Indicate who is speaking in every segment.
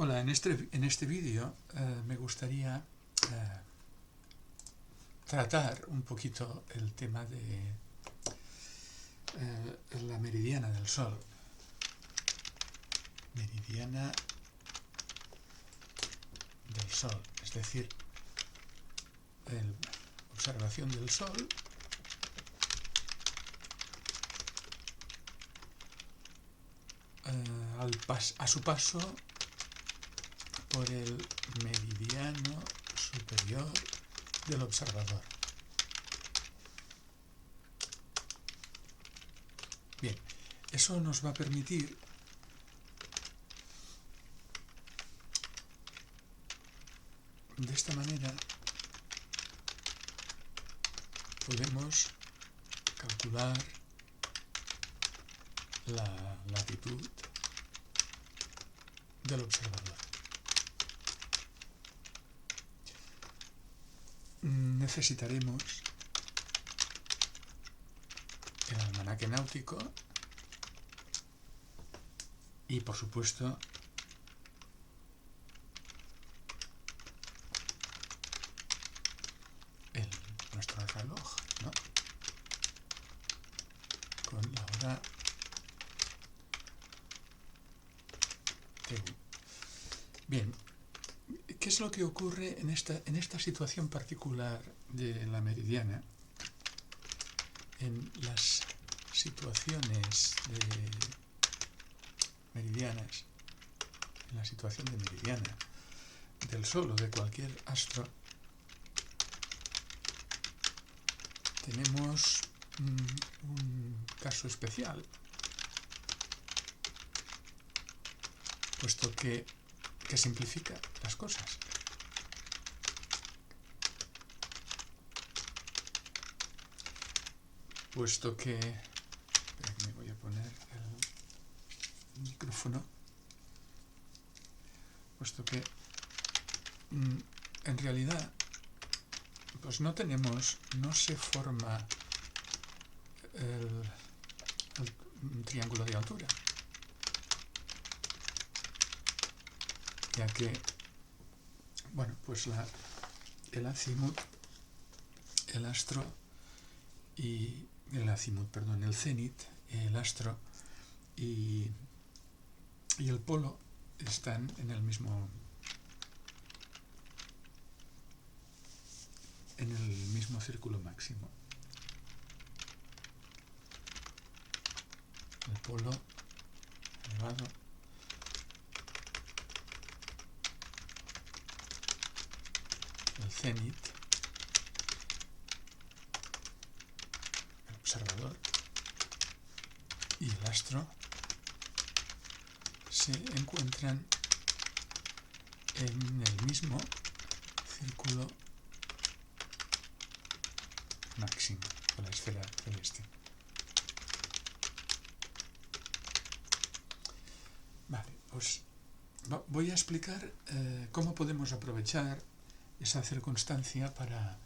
Speaker 1: Hola, en este vídeo me gustaría tratar un poquito el tema de la meridiana del Sol. Meridiana del Sol, es decir, observación del Sol a su paso por el meridiano superior del observador. Bien, eso nos va a permitir de esta manera podemos calcular la latitud del observador. Necesitaremos el almanaque náutico y, por supuesto, nuestro reloj, ¿no? Con la hora TU. Bien, ¿qué es lo que ocurre en esta situación particular de la meridiana? En las situaciones meridianas, en la situación de meridiana del Sol o de cualquier astro, tenemos un caso especial, puesto que simplifica las cosas. Puesto que... Espera que me voy a poner el micrófono. Puesto que en realidad pues no se forma el triángulo de altura, ya que, bueno, pues el azimut, el astro y el cenit, el astro y el polo están en el mismo círculo máximo. El polo elevado el cenit, el observador y el astro se encuentran en el mismo círculo máximo de la esfera celeste. Vale, pues voy a explicar cómo podemos aprovechar esa circunstancia para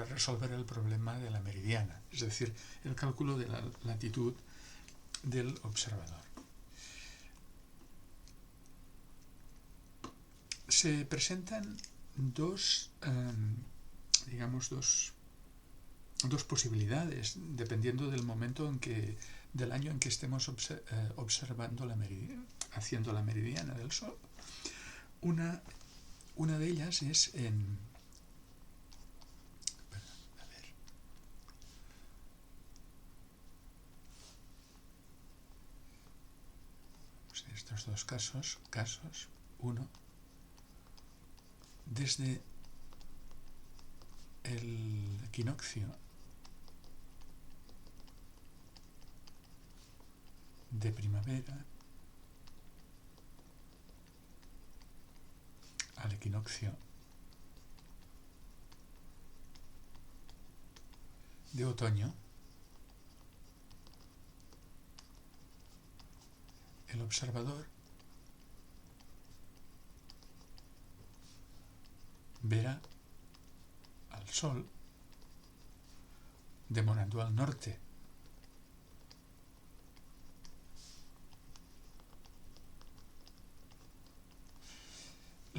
Speaker 1: resolver el problema de la meridiana, es decir, el cálculo de la latitud del observador. Se presentan dos posibilidades, dependiendo del momento del año en que estemos observando haciendo la meridiana del Sol. Una de ellas es estos dos casos, uno, desde el equinoccio de primavera al equinoccio de otoño, el observador verá al Sol demorando al norte.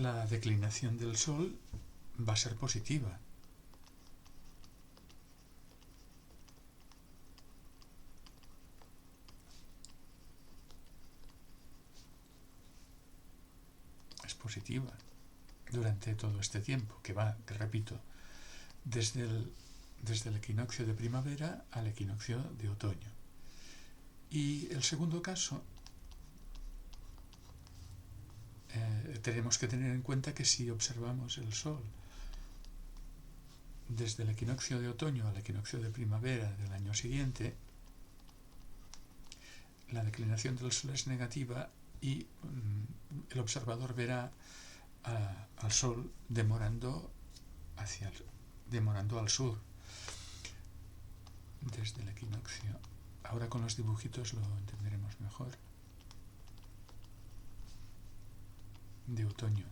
Speaker 1: la declinación del Sol va a ser positiva. Es positiva durante todo este tiempo, que va, que repito, desde el equinoccio de primavera al equinoccio de otoño. Y el segundo caso, tenemos que tener en cuenta que si observamos el Sol desde el equinoccio de otoño al equinoccio de primavera del año siguiente, la declinación del Sol es negativa y el observador verá al Sol demorando al sur desde el equinoccio. Ahora con los dibujitos lo entenderemos mejor. De otoño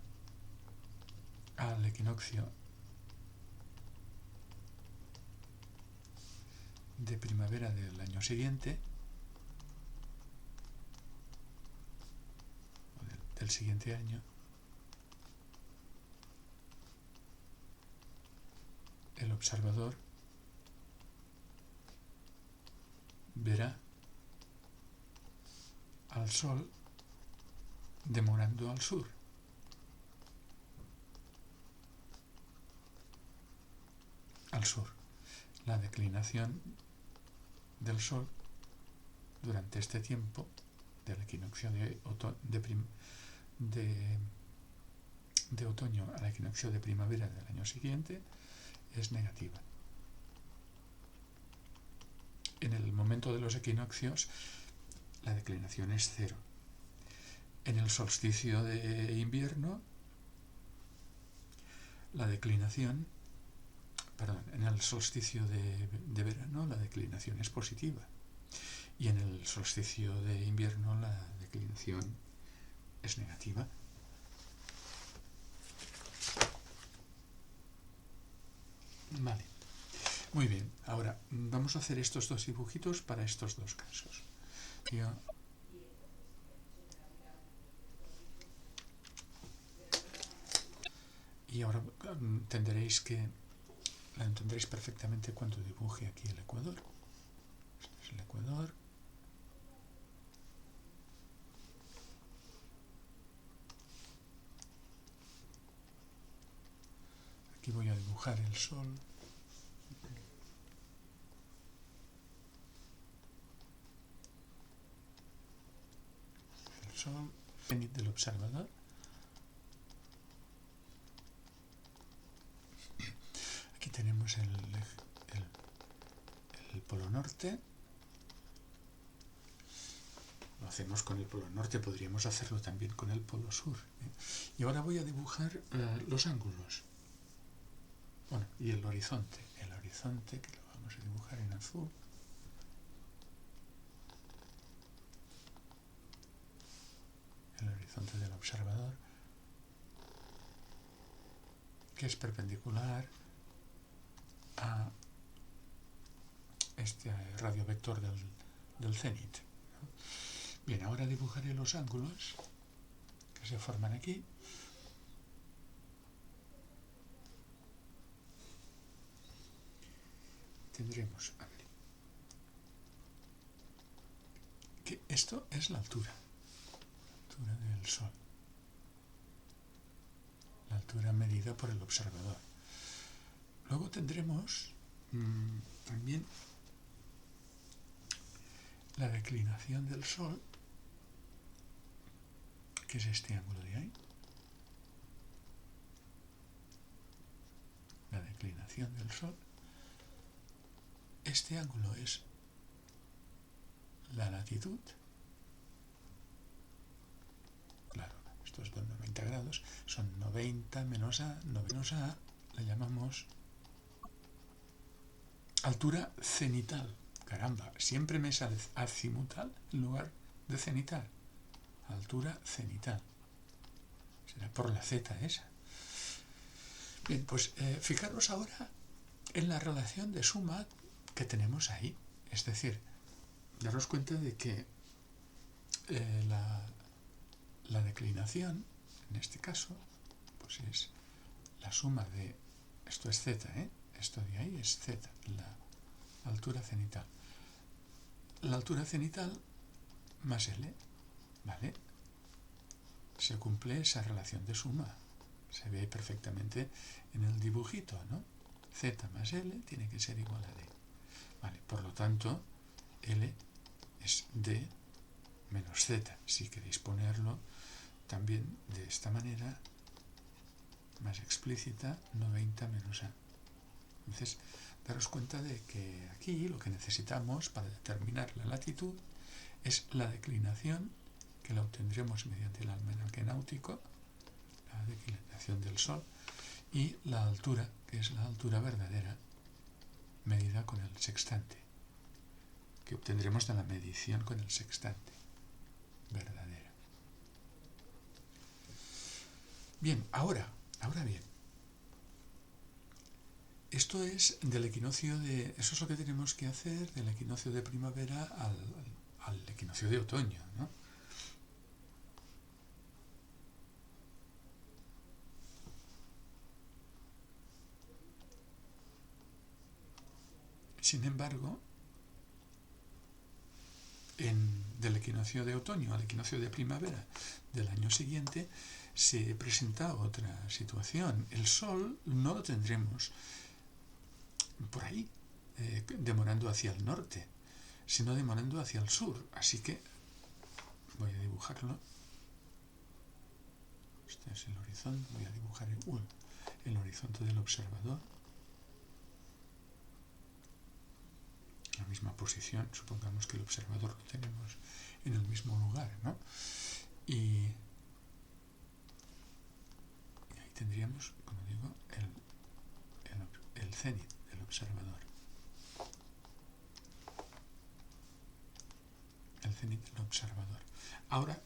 Speaker 1: al equinoccio de primavera del año siguiente, o del siguiente año, el observador verá al Sol demorando al sur. Al sur. La declinación del Sol durante este tiempo, del equinoccio de otoño al equinoccio de primavera del año siguiente, es negativa. En el momento de los equinoccios, la declinación es cero. En el solsticio de invierno, en el solsticio de verano, la declinación es positiva. Y en el solsticio de invierno, la declinación es negativa. Vale. Muy bien. Ahora vamos a hacer estos dos dibujitos para estos dos casos. Y ahora entenderéis perfectamente cuando dibuje aquí el ecuador. Este es el ecuador. Aquí voy a dibujar el Sol. El Sol, cenit del observador. Aquí tenemos el polo norte. Lo hacemos con el polo norte, podríamos hacerlo también con el polo sur. Y ahora voy a dibujar los ángulos. Bueno, y el horizonte. El horizonte, que lo vamos a dibujar en azul. El horizonte del observador, que es perpendicular a este radiovector del cenit. Bien, ahora dibujaré los ángulos que se forman aquí. Tendremos que esto es la altura del Sol, la altura medida por el observador. Luego tendremos también la declinación del Sol, que es este ángulo de ahí. La declinación del Sol. Este ángulo es la latitud. Claro, estos son 90 grados. Son 90 menos A. 90 menos A la llamamos altura cenital. Caramba, siempre me sale azimutal en lugar de cenital. Altura cenital. Será por la Z esa. Bien, pues fijaros ahora en la relación de suma que tenemos ahí. Es decir, daros cuenta de que la declinación, en este caso, grados es la suma de, esto es z, esto de ahí es z, la altura cenital. La altura cenital más L, ¿vale? Se cumple esa relación de suma. Se ve perfectamente en el dibujito, ¿no? Z más L tiene que ser igual a D. Vale, por lo tanto, L es D menos Z. Si queréis ponerlo también de esta manera, más explícita, 90 menos A. Entonces, daros cuenta de que aquí lo que necesitamos para determinar la latitud es la declinación, que la obtendremos mediante el almanaque náutico, la declinación del Sol, y la altura, que es la altura verdadera, medida con el sextante, que obtendremos de la medición con el sextante verdadera. Bien, ahora bien, esto es del equinoccio de, eso es lo que tenemos que hacer del equinoccio de primavera al equinoccio de otoño, ¿no? Sin embargo, del equinoccio de otoño al equinoccio de primavera del año siguiente se presenta otra situación. El Sol no lo tendremos por ahí, demorando hacia el norte, sino demorando hacia el sur. Así que voy a dibujarlo. Este es el horizonte. Voy a dibujar el horizonte del observador. La misma posición, supongamos que el observador lo tenemos en el mismo lugar, ¿no? Y ahí tendríamos, como digo, el cenit del observador. El cenit del observador. Ahora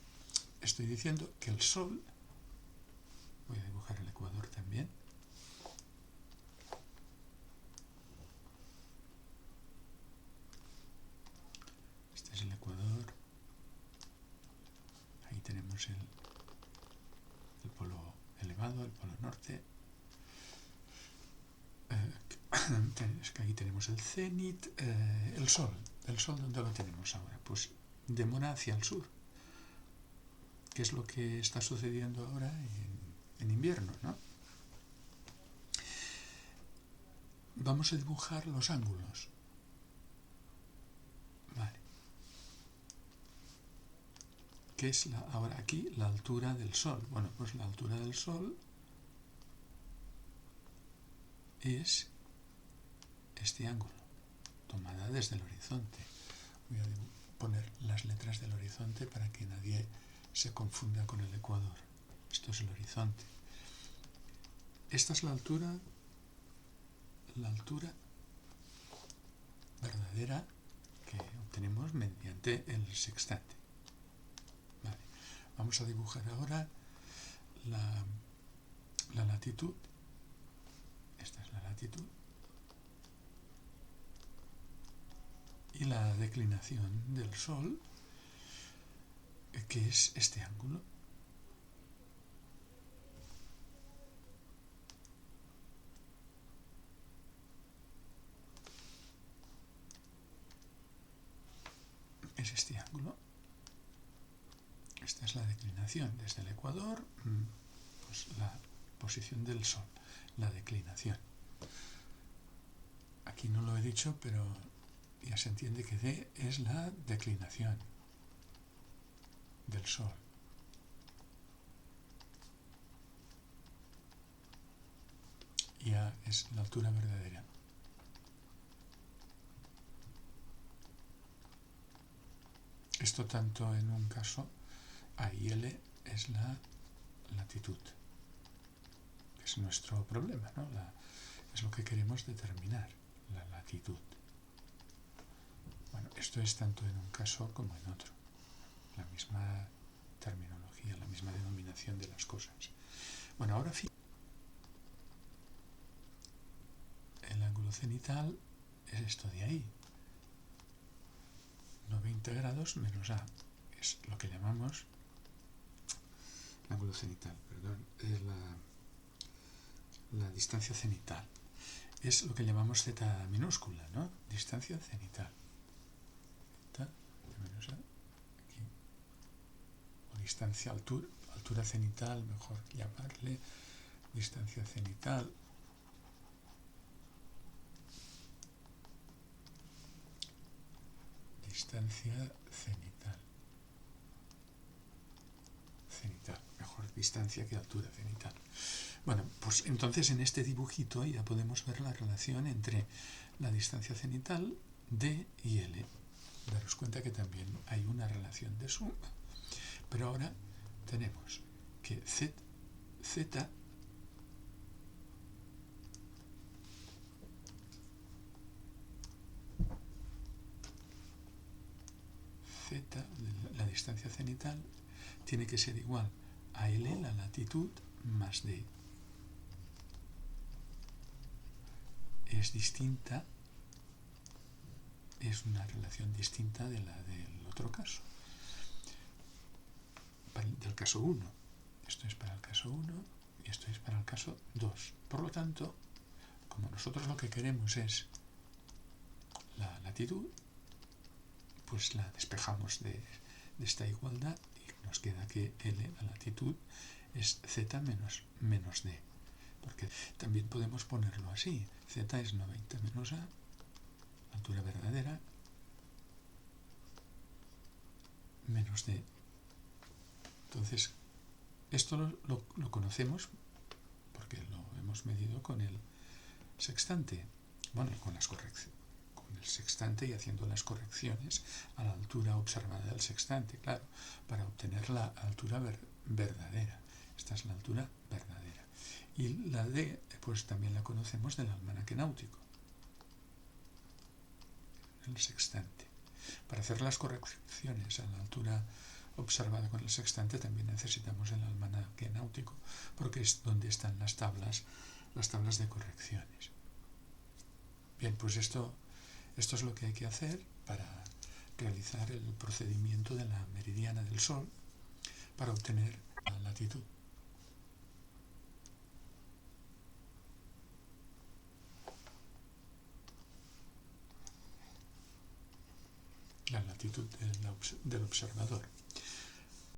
Speaker 1: estoy diciendo que el Sol, voy a dibujar el ecuador también, este es el ecuador, ahí tenemos el polo elevado, el polo norte, es que ahí tenemos el cenit, el Sol, ¿dónde lo tenemos ahora? Pues demora hacia el sur, que es lo que está sucediendo ahora en invierno, ¿no? Vamos a dibujar los ángulos. Vale. ¿Qué es ahora aquí la altura del Sol? Bueno, pues la altura del Sol es este ángulo, tomada desde el horizonte. Voy a poner las letras del horizonte para que nadie se confunda con el ecuador. Esto es el horizonte. Esta es la altura verdadera que obtenemos mediante el sextante. Vale. Vamos a dibujar ahora la latitud. Esta es la latitud. Y la declinación del Sol, que es este ángulo. Es este ángulo. Esta es la declinación desde el ecuador, pues la posición del Sol, la declinación. Aquí no lo he dicho, pero ya se entiende que D es la declinación del Sol. Y A es la altura verdadera. Esto tanto en un caso, A y L es la latitud, que es nuestro problema, ¿no? Es lo que queremos determinar, la latitud. Bueno, esto es tanto en un caso como en otro. La misma terminología, la misma denominación de las cosas. Bueno, ahora el ángulo cenital es esto de ahí. 90 grados menos A. Es lo que llamamos el ángulo cenital, perdón. Es la distancia cenital. Es lo que llamamos z minúscula, ¿no? Distancia cenital. Z menos A, aquí. O distancia altura cenital, mejor llamarle distancia cenital. Distancia cenital. Cenital, mejor distancia que altura cenital. Bueno, pues entonces en este dibujito ya podemos ver la relación entre la distancia cenital, D y L. Daros cuenta que también hay una relación de suma. Pero ahora tenemos que Z la distancia cenital, tiene que ser igual a L, la latitud, más D. Es distinta, es una relación distinta de la del otro caso, del caso 1. Esto es para el caso 1 y esto es para el caso 2. Por lo tanto, como nosotros lo que queremos es la latitud, pues la despejamos de esta igualdad y nos queda que L, la latitud, es Z menos D. Porque también podemos ponerlo así. Z es 90 menos A, altura verdadera, menos D. Entonces, esto lo conocemos porque lo hemos medido con el sextante. Bueno, con las correcciones. Con el sextante y haciendo las correcciones a la altura observada del sextante, claro, para obtener la altura verdadera. Esta es la altura verdadera. Y la D, pues también la conocemos del almanaque náutico, el sextante. Para hacer las correcciones a la altura observada con el sextante también necesitamos el almanaque náutico, porque es donde están las tablas de correcciones. Bien, pues esto es lo que hay que hacer para realizar el procedimiento de la meridiana del Sol para obtener la latitud. La latitud del observador.